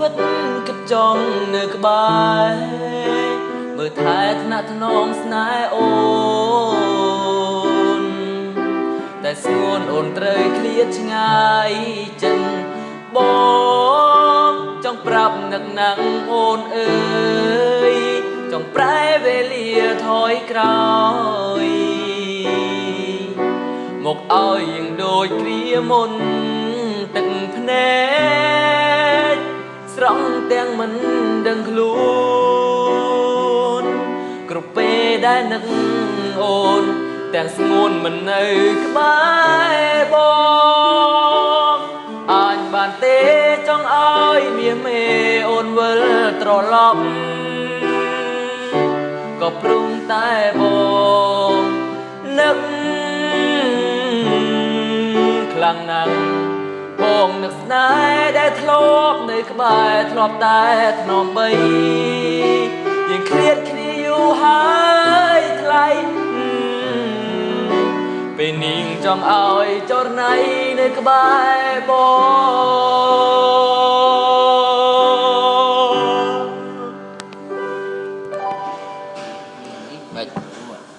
វិតគិតចង់នៅក្បែរមើលថែថ្នាក់ថ្នមស្នេហ៍អូនតែស្ងួនអូនត្រូវឃ្លាតឆ្ងាយចិនបងចង់ប្រាប់នឹកណាំងអូនអើយចង់ប្រែវេលាថយក្រោយមកឲ្យយើងដូចគ្រាមុនទឹកភ្នែកស្រង់ទាំងមិនដឹងខ្លួនគ្រប់ពេលដែលនឹកអូនទាំងស្ងួនមិននៅក្បែរបងអញបានទេចង់ឲ្យមាសមេអូនវិលត្រឡប់ក៏ព្រមតែបងនឹកខ្លាំងណាស់បងនឹកស្នេហ៍ដែលធ្លាប់នៅក្បែរធ្លាប់តែថ្នមបីយើងឃ្លាតគ្នាយូរហើយថ្លៃពេលនាងចង់ឲ្យចរណៃនៅក្បែរបង